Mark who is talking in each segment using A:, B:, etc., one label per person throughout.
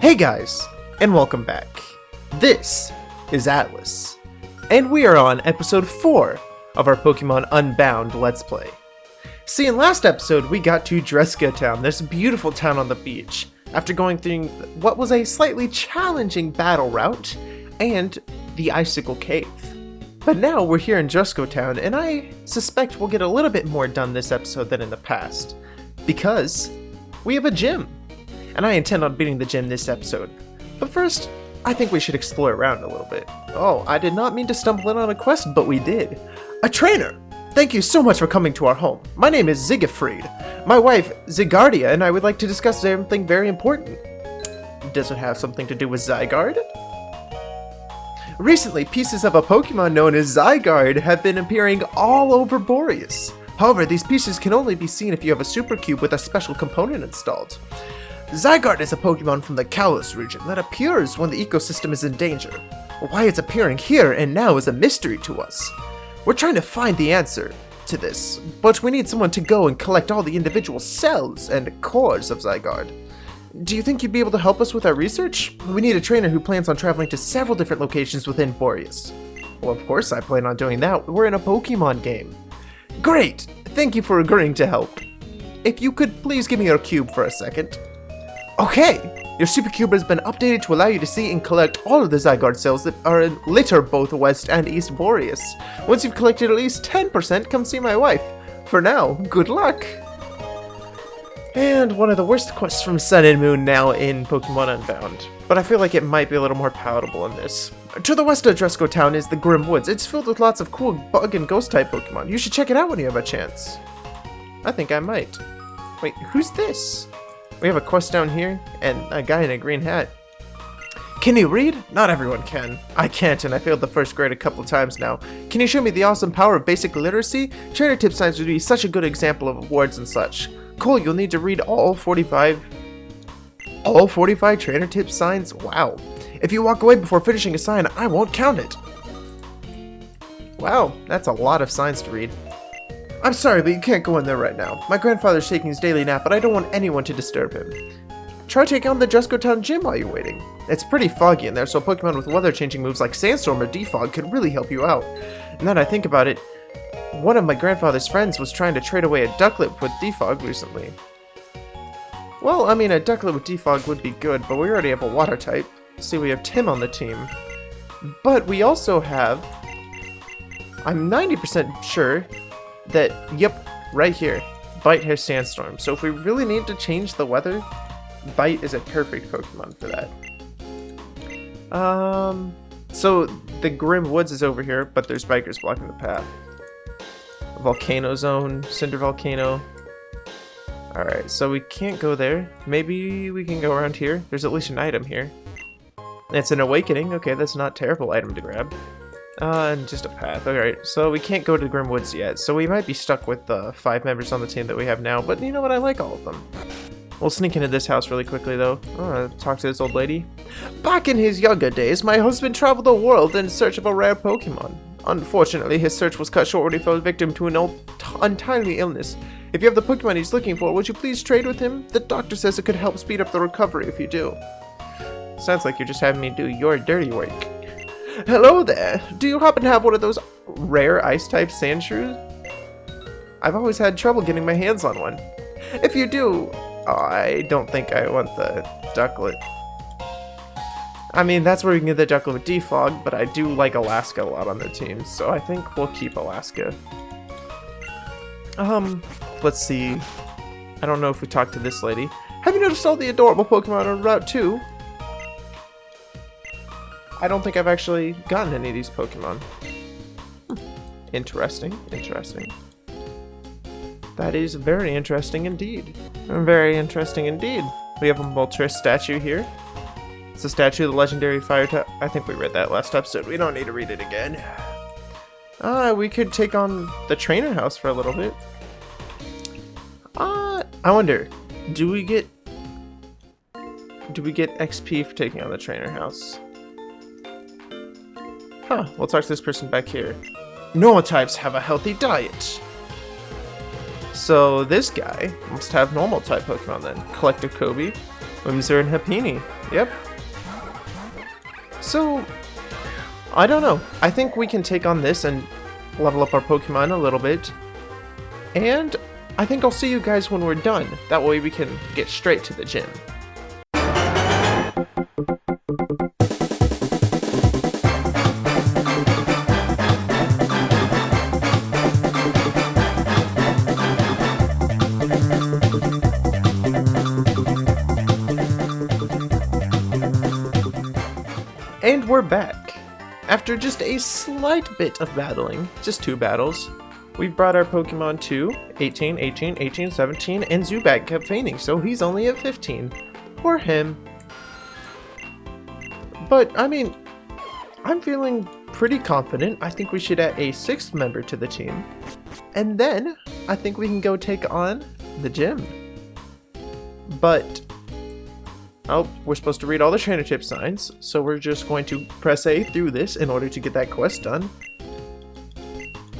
A: Hey guys, and welcome back. This is Atlas, and we are on episode 4 of our Pokémon Unbound Let's Play. See, in last episode we got to Dresco Town, this beautiful town on the beach, after going through what was a slightly challenging battle route, and the Icicle Cave. But now we're here in Dresco Town, and I suspect we'll get a little bit more done this episode than in the past, because we have a gym. And I intend on beating the gym this episode. But first, I think we should explore around a little bit. Oh, I did not mean to stumble in on a quest, but we did. A trainer! Thank you so much for coming to our home. My name is Zigifried. My wife, Zygardia, and I would like to discuss something very important. Does it have something to do with Zygarde? Recently, pieces of a Pokemon known as Zygarde have been appearing all over Boreas. However, these pieces can only be seen if you have a Super Cube with a special component installed. Zygarde is a Pokemon from the Kalos region that appears when the ecosystem is in danger. Why it's appearing here and now is a mystery to us. We're trying to find the answer to this, but we need someone to go and collect all the individual cells and cores of Zygarde. Do you think you'd be able to help us with our research? We need a trainer who plans on traveling to several different locations within Boreas. Well, of course I plan on doing that. We're in a Pokemon game. Great! Thank you for agreeing to help. If you could please give me your cube for a second. Okay! Your Super Cube has been updated to allow you to see and collect all of the Zygarde cells that are in litter both West and East Boreas. Once you've collected at least 10%, come see my wife. For now, good luck! And one of the worst quests from Sun and Moon now in Pokémon Unbound. But I feel like it might be a little more palatable in this. To the west of Dresco Town is the Grim Woods. It's filled with lots of cool bug and ghost type Pokemon. You should check it out when you have a chance. I think I might. Wait, who's this? We have a quest down here, and a guy in a green hat. Can you read? Not everyone can. I can't, and I failed the first grade a couple times now. Can you show me the awesome power of basic literacy? Trainer tip signs would be such a good example of awards and such. Cool, you'll need to read all 45 trainer tip signs? Wow. If you walk away before finishing a sign, I won't count it. Wow, that's a lot of signs to read. I'm sorry, but you can't go in there right now. My grandfather's taking his daily nap, but I don't want anyone to disturb him. Try taking on the Dresco Town Gym while you're waiting. It's pretty foggy in there, so Pokemon with weather-changing moves like Sandstorm or Defog could really help you out. And now that I think about it, one of my grandfather's friends was trying to trade away a Ducklett with Defog recently. Well, I mean, a Ducklett with Defog would be good, but we already have a Water type. See, we have Tim on the team. But we also have... I'm 90% sure... that, yep, right here, Bite has Sandstorm. So if we really need to change the weather, Bite is a perfect Pokemon for that. So the Grim Woods is over here, but there's bikers blocking the path. Volcano Zone, Cinder Volcano. Alright, so we can't go there. Maybe we can go around here. There's at least an item here. It's an Awakening. Okay, that's not a terrible item to grab. And just a path. Alright, so we can't go to Grim Woods yet, so we might be stuck with the 5 members on the team that we have now, but you know what, I like all of them. We'll sneak into this house really quickly, though. Talk to this old lady. Back in his younger days, my husband traveled the world in search of a rare Pokemon. Unfortunately, his search was cut short when he fell victim to an untimely illness. If you have the Pokemon he's looking for, would you please trade with him? The doctor says it could help speed up the recovery if you do. Sounds like you're just having me do your dirty work. Hello there! Do you happen to have one of those rare Ice-type Sandshrews? I've always had trouble getting my hands on one. If you do, I don't think I want the Ducklett. I mean, that's where we can get the Ducklett with Defog, but I do like Alaska a lot on the team, so I think we'll keep Alaska. Let's see. I don't know if we talked to this lady. Have you noticed all the adorable Pokemon on Route 2? I don't think I've actually gotten any of these Pokemon. Interesting, interesting. That is very interesting indeed. Very interesting indeed. We have a Moltres statue here. It's a statue of the legendary fire type. I think we read that last episode. We don't need to read it again. We could take on the trainer house for a little bit. I wonder, do we get XP for taking on the trainer house? Huh, we'll talk to this person back here. Normal types have a healthy diet. So this guy must have normal type Pokemon then. Collective Kobe. Whimsir and Happini. Yep. So, I don't know. I think we can take on this and level up our Pokemon a little bit. And I think I'll see you guys when we're done. That way we can get straight to the gym. And we're back. After just a slight bit of battling, just 2 battles, we've brought our Pokemon to 18, 18, 18, 17, and Zubat kept fainting, so he's only at 15. Poor him. But, I mean, I'm feeling pretty confident. I think we should add a 6th member to the team. And then, I think we can go take on the gym. But oh, we're supposed to read all the trainer tip signs, so we're just going to press A through this in order to get that quest done.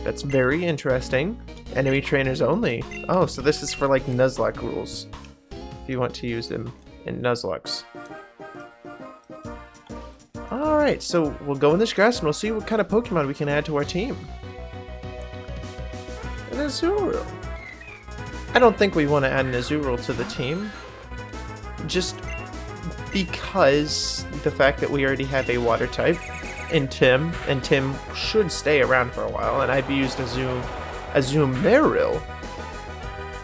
A: That's very interesting. Enemy trainers only. Oh, so this is for like Nuzlocke rules, if you want to use them in Nuzlockes. Alright, so we'll go in this grass and we'll see what kind of Pokemon we can add to our team. An Azurill. I don't think we want to add an Azurill to the team. Just because the fact that we already have a water type in Tim, and Tim should stay around for a while, and I've used Azumarill,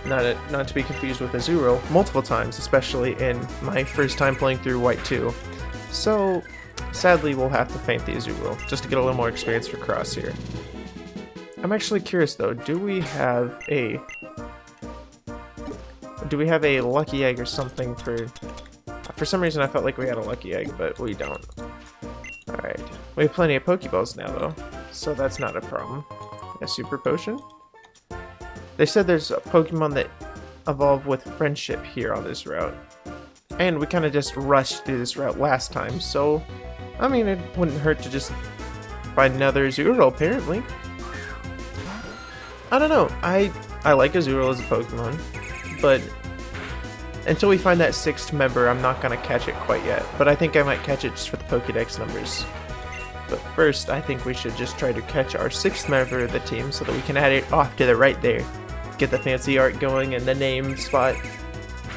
A: not to be confused with Azurill, multiple times, especially in my first time playing through White 2. So, sadly, we'll have to feint the Azurill, just to get a little more experience for Cross here. I'm actually curious though, do we have a lucky egg or something for... For some reason I felt like we had a lucky egg, but we don't. Alright. We have plenty of Pokeballs now though, so that's not a problem. A super potion? They said there's a Pokemon that evolve with friendship here on this route. And we kind of just rushed through this route last time, so... I mean, it wouldn't hurt to just find another Azurill, apparently. I don't know, I like Azurill as a Pokemon, but... until we find that 6th member, I'm not going to catch it quite yet. But I think I might catch it just for the Pokédex numbers. But first, I think we should just try to catch our 6th member of the team so that we can add it off to the right there. Get the fancy art going and the name spot.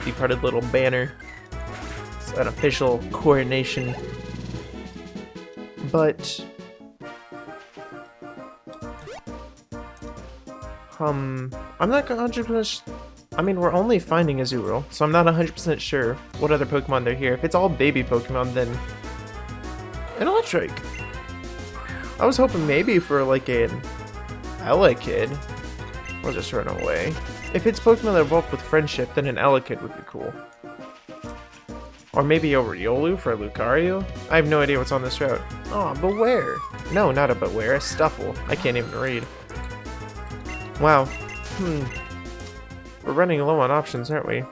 A: The parted little banner. It's an official coronation. But... I'm not 100%... I mean, we're only finding Azurill, so I'm not 100% sure what other Pokemon they're here. If it's all baby Pokemon, then... an Electric! I was hoping maybe for, like, an Elekid. We'll just run away. If it's Pokemon that evolved with friendship, then an Elekid would be cool. Or maybe a Riolu for a Lucario? I have no idea what's on this route. Aw, Beware! No, not a Beware, a Stuffle. I can't even read. Wow. We're running low on options, aren't we?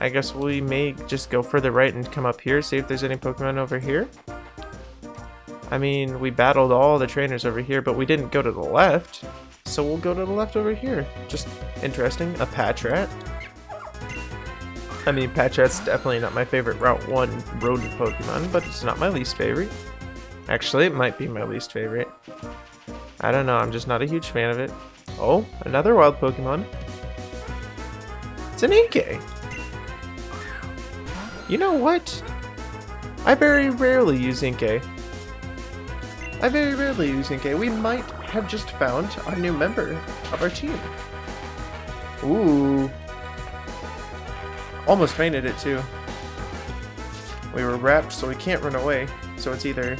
A: I guess we may just go further right and come up here, see if there's any Pokemon over here. I mean, we battled all the trainers over here, but we didn't go to the left. So we'll go to the left over here. Just interesting. A Patrat. I mean, Patrat's definitely not my favorite Route 1 rodent Pokemon, but it's not my least favorite. Actually, it might be my least favorite. I don't know, I'm just not a huge fan of it. Oh, another wild Pokemon. It's an Inkay. You know what? I very rarely use Inkay. We might have just found a new member of our team. Ooh. Almost fainted it too. We were wrapped, so we can't run away. So it's either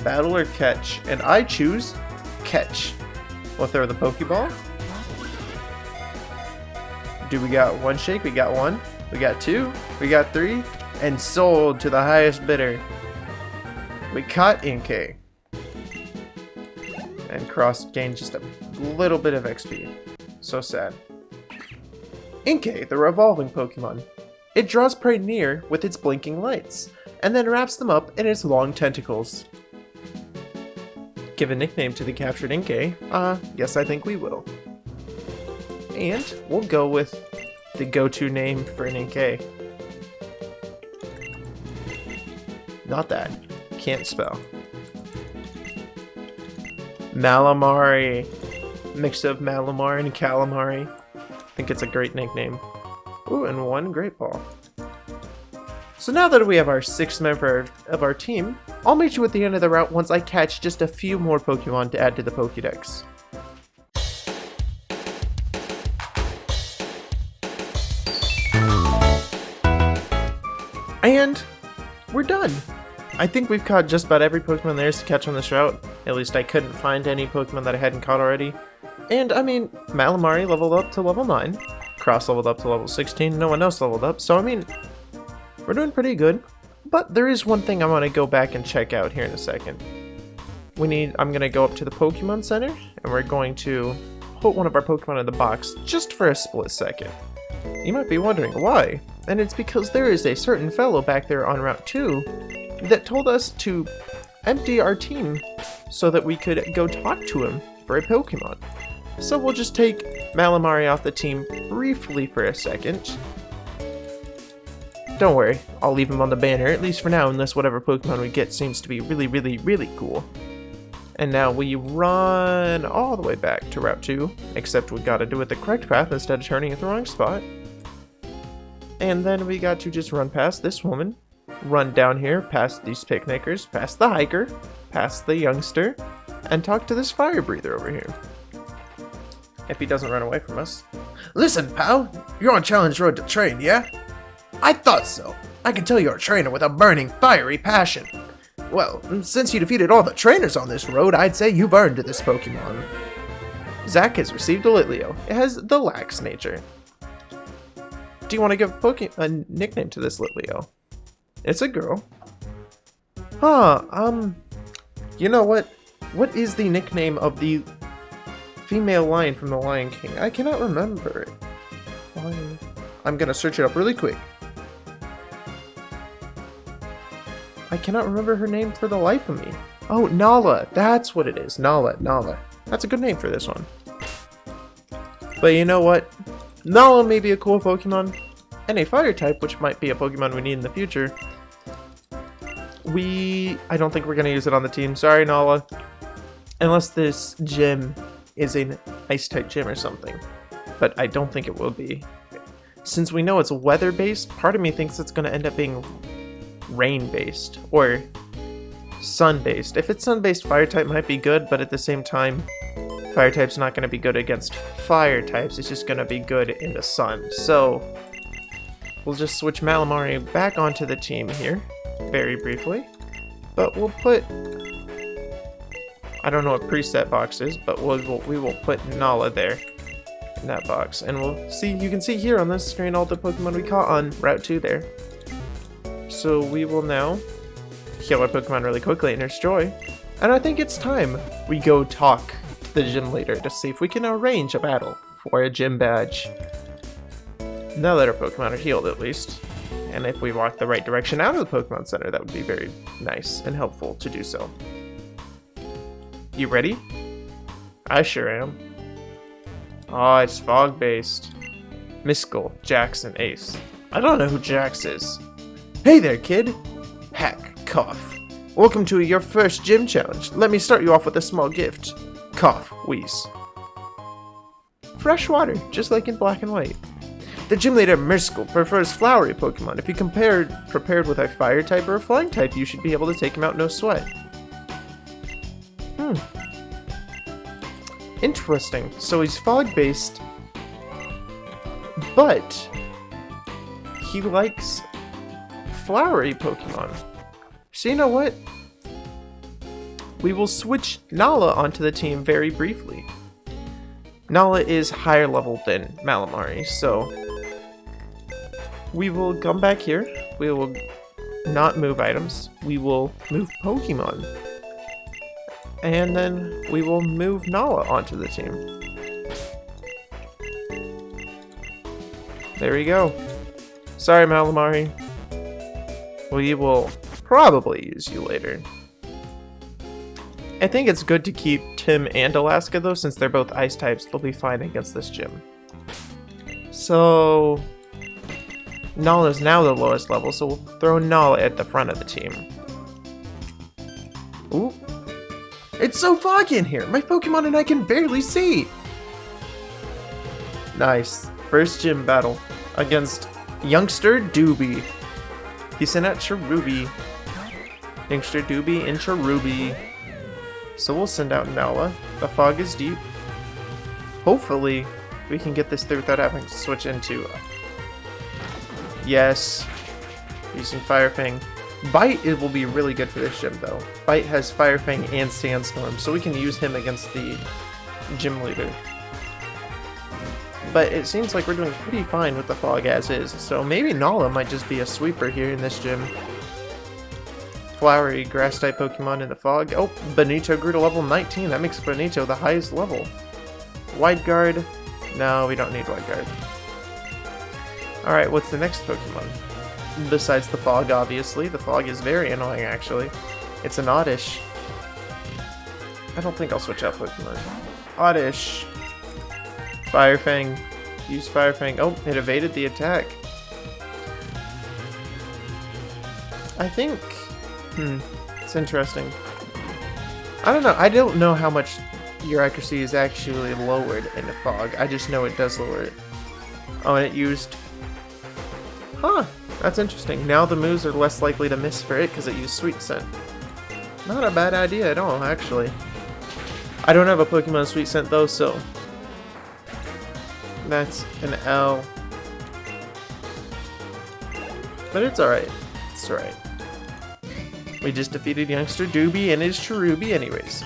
A: battle or catch. And I choose catch. We'll throw the Pokeball. Do we got 1 shake? We got 1. We got 2. We got 3. And sold to the highest bidder. We caught Inkay. And Cross gained just a little bit of XP. So sad. Inkay, the revolving Pokemon. It draws prey near with its blinking lights, and then wraps them up in its long tentacles. Give a nickname to the captured Inkay? Yes, I think we will. And we'll go with the go-to name for an Inkay. Not that. Can't spell. Malamari. Mix of Malamar and Calamari. I think it's a great nickname. Ooh, and one Great Ball. So now that we have our 6th member of our team, I'll meet you at the end of the route once I catch just a few more Pokemon to add to the Pokédex. And we're done. I think we've caught just about every Pokemon there is to catch on this route. At least I couldn't find any Pokemon that I hadn't caught already. And I mean, Malamari leveled up to level 9. Cross leveled up to level 16. No one else leveled up. So I mean, we're doing pretty good. But there is one thing I want to go back and check out here in a second. I'm going to go up to the Pokemon Center. And we're going to put one of our Pokemon in the box just for a split second. You might be wondering why. And it's because there is a certain fellow back there on Route 2 that told us to empty our team so that we could go talk to him for a Pokemon. So we'll just take Malamari off the team briefly for a second. Don't worry, I'll leave him on the banner, at least for now, unless whatever Pokemon we get seems to be really, really, really cool. And now we run all the way back to Route 2, except we gotta do it the correct path instead of turning at the wrong spot. And then we got to just run past this woman, run down here, past these picnickers, past the hiker, past the youngster, and talk to this fire breather over here. If he doesn't run away from us.
B: Listen, pal, you're on Challenge Road to train, yeah? I thought so. I can tell you're a trainer with a burning, fiery passion. Well, since you defeated all the trainers on this road, I'd say you've earned this Pokemon.
A: Zach has received a Litleo. It has the lax nature. Do you want to give a nickname to this Litleo? It's a girl. You know what? What is the nickname of the female lion from The Lion King? I cannot remember it. I'm gonna search it up really quick. I cannot remember her name for the life of me. Oh, Nala. That's what it is. Nala. That's a good name for this one. But you know what? Nala may be a cool Pokemon, and a fire type, which might be a Pokemon we need in the future. I don't think we're going to use it on the team. Sorry, Nala. Unless this gym is an ice type gym or something. But I don't think it will be. Since we know it's weather based, part of me thinks it's going to end up being rain based or sun based. If it's sun based, fire type might be good, but at the same time, fire type's not going to be good against fire types. It's just going to be good in the sun. So we'll just switch Malamari back onto the team here very briefly. But we'll put, I don't know what preset box is, but we will put Nala there in that box. And we'll see, you can see here on this screen all the Pokemon we caught on Route 2 there. So we will now heal our Pokemon really quickly in Nurse Joy. And I think it's time we go talk to the gym leader to see if we can arrange a battle for a gym badge. Now that our Pokemon are healed at least. And if we walk the right direction out of the Pokemon Center, that would be very nice and helpful to do so. You ready? I sure am. Oh, it's fog-based. Miskull, Jackson, Ace. I don't know who Jax is. Hey there, kid. Hack, cough. Welcome to your first gym challenge. Let me start you off with a small gift. Cough, wheeze. Fresh water, just like in Black and White. The gym leader Miskull prefers flowery Pokemon. If you prepared with a fire type or a flying type, you should be able to take him out no sweat. Interesting. So he's fog-based, but he likes flowery Pokemon. So you know what? We will switch Nala onto the team very briefly. Nala is higher level than Malamari, so we will come back here. We will not move items. We will move Pokemon. And then we will move Nala onto the team. There we go. Sorry, Malamari. We will probably use you later. I think it's good to keep Tim and Alaska though, since they're both ice types. They'll be fine against this gym. So Nala is now the lowest level, so we'll throw Nala at the front of the team. Ooh.
B: It's so foggy in here. My Pokemon and I can barely see.
A: Nice. First gym battle against Youngster Doobie. He sent out Cherubi. Youngster Doobie and Cherubi. So we'll send out Nala. The fog is deep. Hopefully, we can get this through without having to switch into... Yes. Using Fire Fang. Bite, it will be really good for this gym, though. Bite has Fire Fang and Sandstorm, so we can use him against the gym leader. But it seems like we're doing pretty fine with the fog as is, so maybe Nala might just be a sweeper here in this gym. Flowery grass-type Pokemon in the fog. Oh, Benito grew to level 19. That makes Benito the highest level. Wide Guard. No, we don't need Wide Guard. Alright, what's the next Pokemon? Besides the fog, obviously. The fog is very annoying, actually. It's an Oddish. I don't think I'll switch out Pokemon. Oddish. Fire Fang. Use Fire Fang. Oh, it evaded the attack. I think... it's interesting. I don't know. I don't know how much your accuracy is actually lowered in the fog. I just know it does lower it. Oh, and it used... Huh. That's interesting. Now the moves are less likely to miss for it because it used Sweet Scent. Not a bad idea at all, actually. I don't have a Pokemon Sweet Scent though, so... That's an L. But it's alright. It's alright. We just defeated Youngster Doobie and his Cherubi anyways.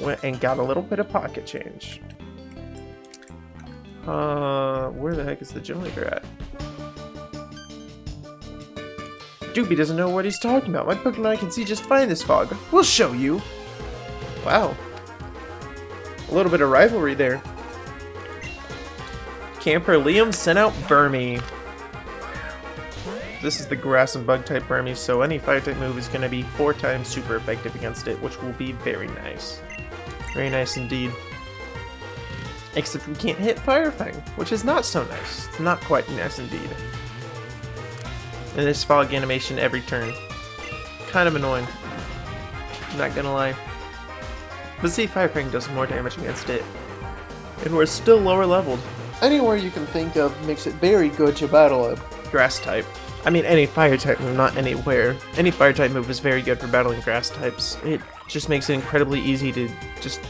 A: Went and got a little bit of pocket change. Where the heck is the gym leader at? Doobie doesn't know what he's talking about. My Pokemon can see just fine in this fog. We'll show you. Wow. A little bit of rivalry there. Camper Liam sent out Burmy. This is the grass and bug type Burmy, so any fire type move is going to be 4 times super effective against it, which will be very nice. Very nice indeed. Except we can't hit Fire Fang, which is not so nice. Not quite nice indeed. And this fog animation every turn. Kind of annoying. Not gonna lie. But see, Fire Fang does more damage against it. And we're still lower leveled. Anywhere you can think of makes it very good to battle a grass type. I mean, any fire type move, not anywhere. Any fire type move is very good for battling grass types. It just makes it incredibly easy to just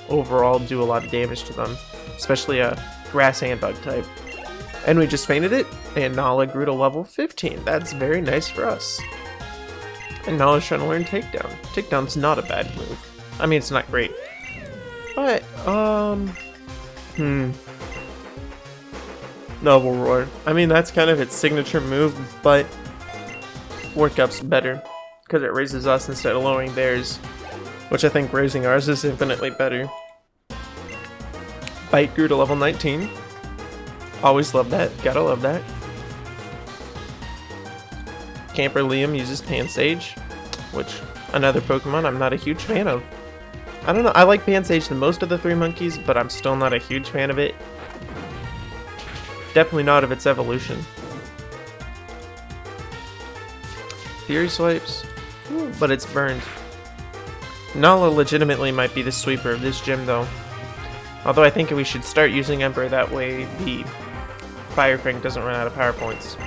A: overall do a lot of damage to them. Especially a grass and bug type. And we just fainted it, and Nala grew to level 15. That's very nice for us. And Nala's trying to learn Takedown. Takedown's not a bad move. I mean, it's not great. But, Noble Roar. I mean, that's kind of its signature move, but Work Up's better. Because it raises us instead of lowering theirs. Which I think raising ours is infinitely better. Bite grew to level 19. Always love that. Gotta love that. Camper Liam uses Pansage, which, another Pokemon I'm not a huge fan of. I don't know, I like Pansage the most of the 3 monkeys, but I'm still not a huge fan of it. Definitely not of its evolution. Fury Swipes, but it's burned. Nala legitimately might be the sweeper of this gym though. Although I think we should start using Ember, that way the Fire Fang doesn't run out of power points.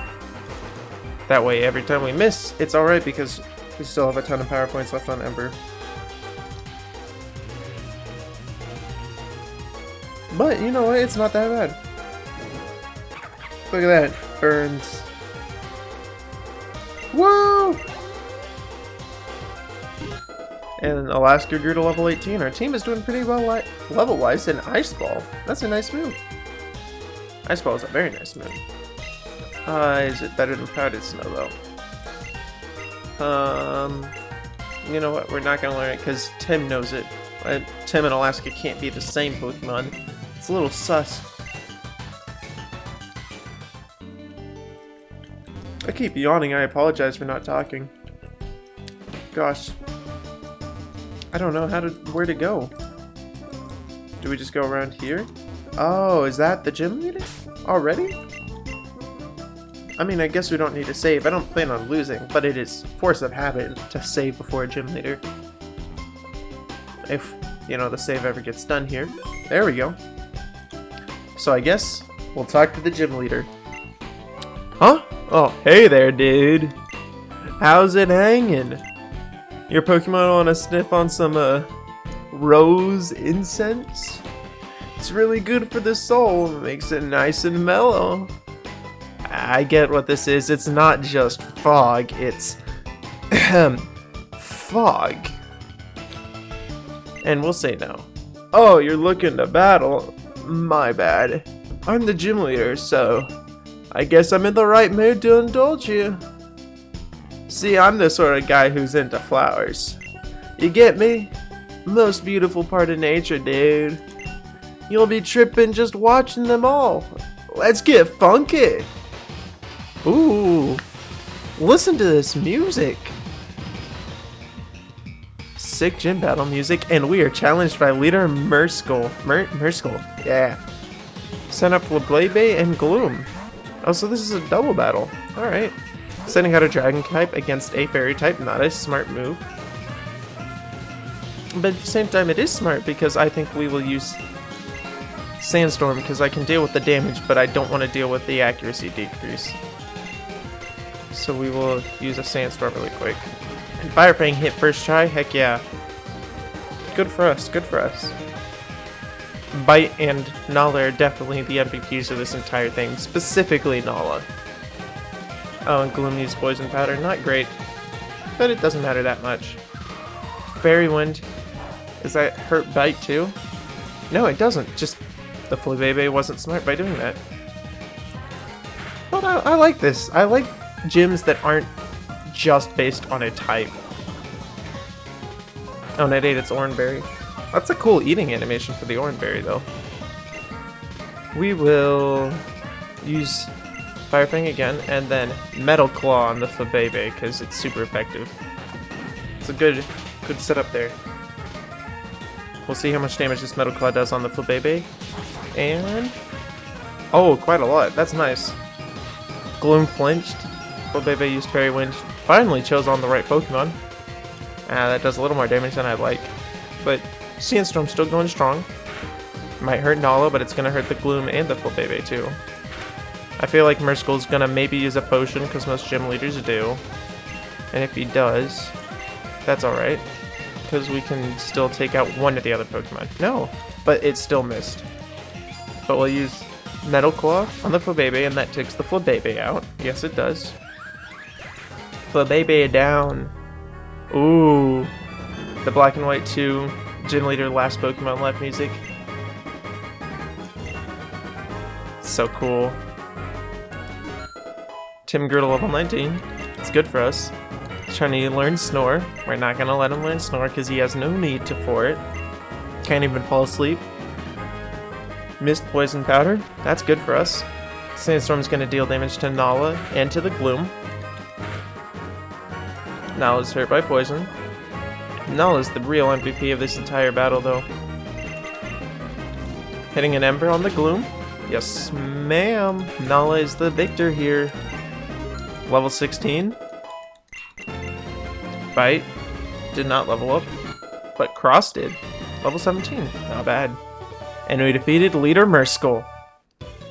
A: That way every time we miss, it's alright because we still have a ton of power points left on Ember. But you know what, it's not that bad. Look at that, burns. Woo! And Alaska grew to level 18. Our team is doing pretty well level-wise in Ice Ball. That's a nice move. Ice Ball is a very nice move. Is it better than Powdered Snow, though? You know what? We're not going to learn it because Tim knows it. Tim and Alaska can't be the same Pokemon. It's a little sus. I keep yawning. I apologize for not talking. Gosh. I don't know where to go. Do we just go around here? Oh, is that the gym leader? Already? I mean, I guess we don't need to save. I don't plan on losing, but it is force of habit to save before a gym leader. If, you know, the save ever gets done here. There we go. So I guess we'll talk to the gym leader. Huh? Oh, hey there, dude. How's it hanging? Your Pokemon want to sniff on some, rose incense? It's really good for the soul. Makes it nice and mellow. I get what this is. It's not just fog. It's fog. And we'll say no. Oh, you're looking to battle? My bad. I'm the gym leader, so I guess I'm in the right mood to indulge you. See, I'm the sort of guy who's into flowers. You get me? Most beautiful part of nature, dude. You'll be tripping just watching them all. Let's get funky. Ooh, listen to this music. Sick gym battle music, and we are challenged by leader Murskle. Murskle, yeah. Send up Flabebe and Gloom. Oh, so this is a double battle. Alright. Sending out a dragon type against a fairy type, not a smart move. But at the same time, it is smart because I think we will use Sandstorm because I can deal with the damage, but I don't want to deal with the accuracy decrease. So we will use a Sandstorm really quick. And Fire Fang hit first try? Heck yeah. Good for us, good for us. Bite and Nala are definitely the MVPs of this entire thing, specifically Nala. Oh, and Gloom needs Poison Powder, not great, but it doesn't matter that much. Fairy Wind, does that hurt Bite too? No, it doesn't, just the Flabebe wasn't smart by doing that. But I like this. I like gyms that aren't just based on a type. Oh, Net 8, it's Oranberry. That's a cool eating animation for the Oranberry, though. We will use Fire Fang again, and then Metal Claw on the Flabebe, because it's super effective. It's a good setup there. We'll see how much damage this Metal Claw does on the Flabebe. And... oh, quite a lot. That's nice. Gloom flinched. Flabebe used Fairy Wind. Finally chose on the right Pokemon. That does a little more damage than I'd like. But Sandstorm's still going strong. Might hurt Nala, but it's going to hurt the Gloom and the Flabebe too. I feel like Murskle's going to maybe use a potion, because most gym leaders do. And if he does, that's alright. Because we can still take out one of the other Pokemon. No, but it still missed. But we'll use Metal Claw on the Flabebe, and that takes the Flabebe out. Yes, it does. Flabebe down. Ooh. The Black and White 2 Gym Leader Last Pokemon Left music. So cool. Tim Girdle level 19. It's good for us. He's trying to learn Snore. We're not going to let him learn Snore because he has no need for it. Can't even fall asleep. Missed Poison Powder. That's good for us. Sandstorm's going to deal damage to Nala and to the Gloom. Nala's hurt by poison. Nala's the real MVP of this entire battle, though. Hitting an Ember on the Gloom. Yes, ma'am. Nala is the victor here. Level 16. Bite did not level up, but Cross did. Level 17. Not bad. And we defeated Leader Murskle.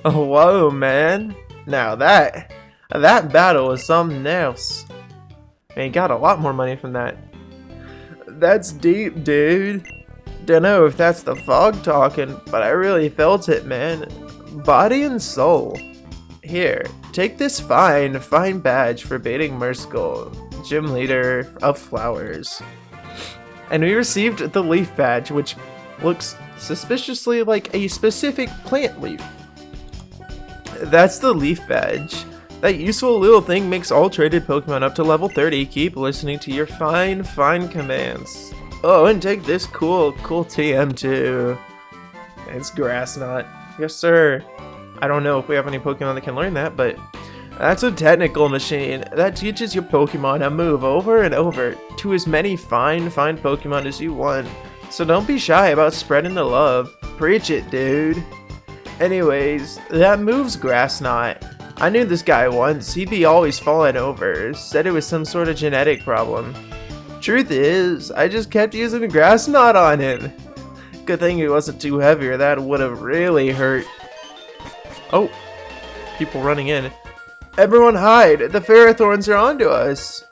A: Oh, whoa, man. Now that battle was something else. And he got a lot more money from that. That's deep, dude. Dunno if that's the fog talking, but I really felt it, man. Body and soul. Here, take this fine badge for beating Murskle, Gym Leader of Flowers. And we received the leaf badge, which looks suspiciously like a specific plant leaf. That's the leaf badge. That useful little thing makes all traded Pokemon up to level 30 keep listening to your fine commands. Oh, and take this cool TM too. It's Grass Knot. Yes, sir. I don't know if we have any Pokemon that can learn that, but that's a technical machine that teaches your Pokemon to move over and over to as many fine Pokemon as you want. So don't be shy about spreading the love. Preach it, dude. Anyways, that move's Grass Knot. I knew this guy once. He'd be always falling over. Said it was some sort of genetic problem. Truth is, I just kept using a grass knot on him. Good thing it wasn't too heavy or that would have really hurt. Oh, people running in. Everyone hide! The Ferrothorns are onto us!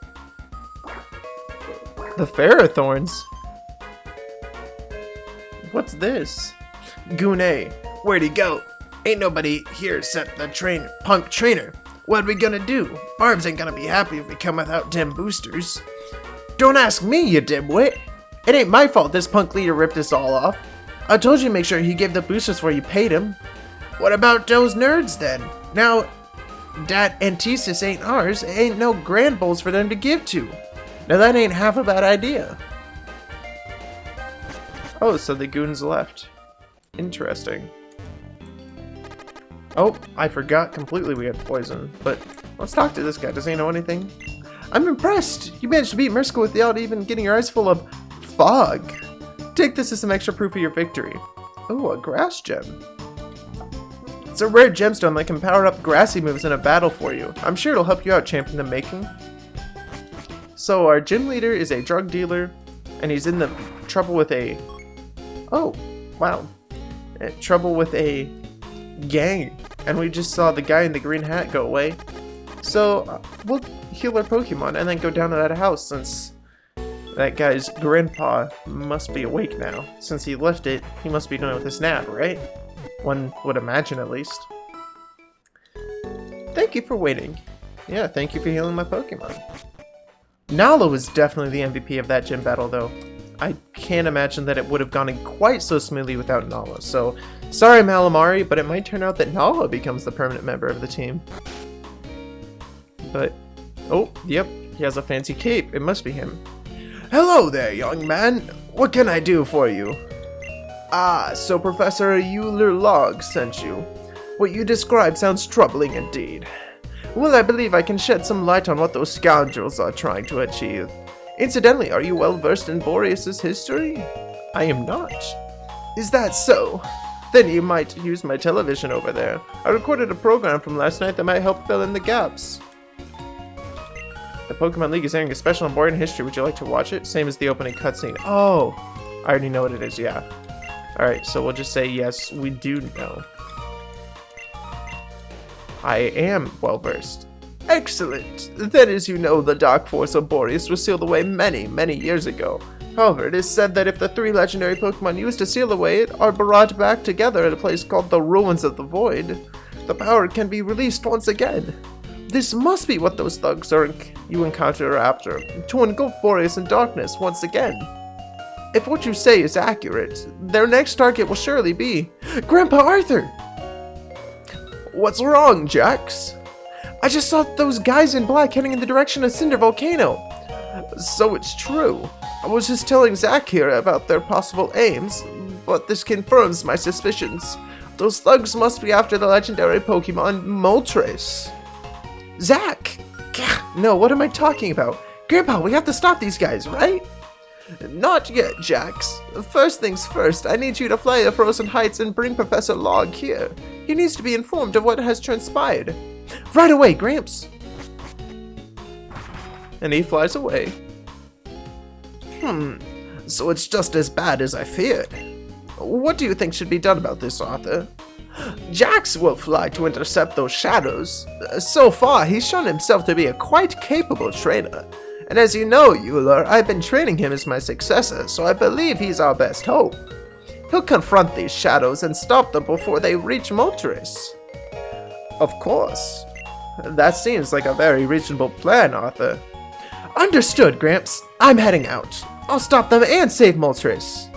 A: The Ferrothorns? What's this?
B: Gune, where'd he go? Ain't nobody here except the punk trainer. What we gonna do? Barbs ain't gonna be happy if we come without them boosters. Don't ask me, you dimwit! It ain't my fault this punk leader ripped us all off. I told you to make sure he gave the boosters where you paid him. What about those nerds then? Now that Antisis ain't ours, ain't no Grand Bowls for them to give to. Now that ain't half a bad idea.
A: Oh, so the goons left. Interesting. Oh, I forgot completely we had poison, but let's talk to this guy. Does he know anything?
B: I'm impressed. You managed to beat Merska without even getting your eyes full of fog.
A: Take this as some extra proof of your victory. Oh, a grass gem.
B: It's a rare gemstone that can power up
A: Grassy moves in a battle for you. I'm sure it'll help you out, champion the making. So our gym leader is a drug dealer, and he's in the trouble with a... Oh, wow. Trouble with a gang. And we just saw the guy in the green hat go away. So we'll heal our Pokemon and then go down to that house, since that guy's grandpa must be awake now. Since he left it, he must be doing it with his nap, right? One would imagine, at least. Thank you for waiting. Yeah, thank you for healing my Pokemon. Nala was definitely the MVP of that gym battle, though. I can't imagine that it would have gone in quite so smoothly without Nala, so sorry Malamari, but it might turn out that Nala becomes the permanent member of the team. But, oh, yep, he has a fancy cape. It must be him.
B: Hello there, young man. What can I do for you? Ah, so Professor Euler Log sent you. What you describe sounds troubling indeed. Well, I believe I can shed some light on what those scoundrels are trying to achieve. Incidentally, are you well versed in Boreas's history?
A: I am not.
B: Is that so? Then you might use my television over there. I recorded a program from last night that might help fill in the gaps.
A: The Pokemon League is airing a special on Borean history. Would you like to watch it? Same as the opening cutscene. Oh, I already know what it is, yeah. Alright, so we'll just say yes, we do know. I am well versed.
B: Excellent! Then as you know, the dark force of Boreas was sealed away many, many years ago. However, it is said that if the 3 legendary Pokemon used to seal away it are brought back together at a place called the Ruins of the Void, the power can be released once again. This must be what those thugs you encounter are after, to engulf Boreas in darkness once again. If what you say is accurate, their next target will surely be Grandpa Arthur! What's wrong, Jax? I just saw those guys in black heading in the direction of Cinder Volcano. So it's true. I was just telling Zach here about their possible aims, but this confirms my suspicions. Those thugs must be after the legendary Pokemon Moltres. Zach! No, what am I talking about? Grandpa, we have to stop these guys, right? Not yet, Jax. First things first, I need you to fly to Frozen Heights and bring Professor Log here. He needs to be informed of what has transpired. Right away, Gramps!
A: And he flies away.
B: So it's just as bad as I feared. What do you think should be done about this, Arthur? Jax will fly to intercept those shadows. So far, he's shown himself to be a quite capable trainer. And as you know, Euler, I've been training him as my successor, so I believe he's our best hope. He'll confront these shadows and stop them before they reach Moltres.
A: Of course. That seems like a very reasonable plan, Arthur.
B: Understood, Gramps. I'm heading out. I'll stop them and save Moltres.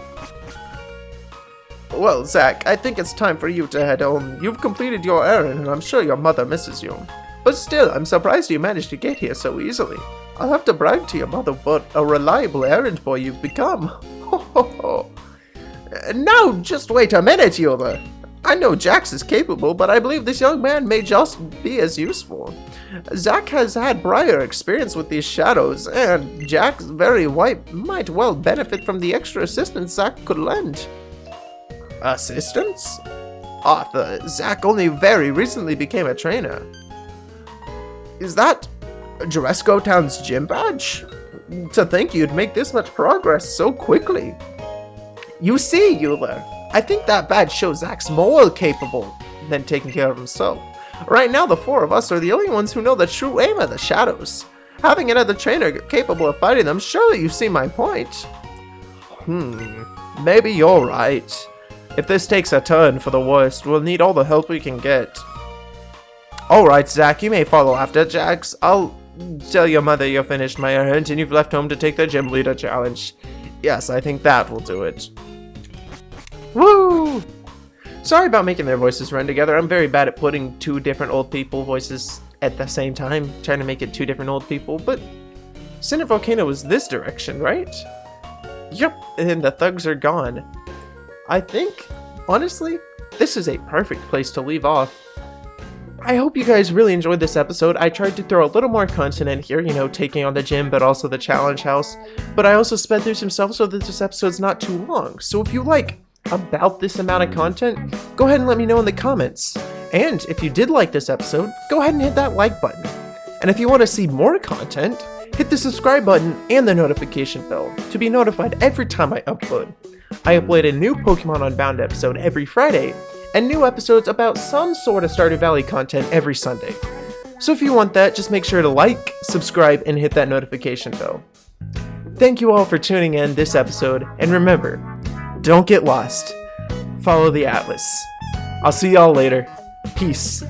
A: Well, Zach, I think it's time for you to head home. You've completed your errand, and I'm sure your mother misses you. But still, I'm surprised you managed to get here so easily. I'll have to brag to your mother what a reliable errand boy you've become. Ho ho ho.
B: Now, just wait a minute, Euler. I know Jax is capable, but I believe this young man may just be as useful. Zach has had prior experience with these shadows, and Jax might well benefit from the extra assistance Zach could lend.
A: Assistance?
B: Arthur, Zach only very recently became a trainer. Is that Dresco Town's gym badge? To think you'd make this much progress so quickly. You see, Euler, I think that badge shows Zach's more capable than taking care of himself. Right now, the four of us are the only ones who know the true aim of the shadows. Having another trainer capable of fighting them, surely you see my point. Maybe you're right. If this takes a turn for the worst, we'll need all the help we can get. Alright, Zach, you may follow after Jax. I'll tell your mother you're finished my errand and you've left home to take the gym leader challenge. Yes, I think that will do it. Woo! Sorry about making their voices run together. I'm very bad at putting two different old people voices at the same time, trying to make it two different old people, but Cinder Volcano was this direction, right? Yep, and the thugs are gone. I think, honestly, this is a perfect place to leave off. I hope you guys really enjoyed this episode. I tried to throw a little more content in here, you know, taking on the gym, but also the challenge house. But I also sped through some stuff so that this episode's not too long. So if you like about this amount of content, go ahead and let me know in the comments. And if you did like this episode, go ahead and hit that like button. And if you want to see more content, hit the subscribe button and the notification bell to be notified every time I upload. I upload a new Pokémon Unbound episode every Friday, and new episodes about some sort of Stardew Valley content every Sunday. So if you want that, just make sure to like, subscribe, and hit that notification bell. Thank you all for tuning in this episode, and remember, don't get lost. Follow the Atlas. I'll see y'all later. Peace.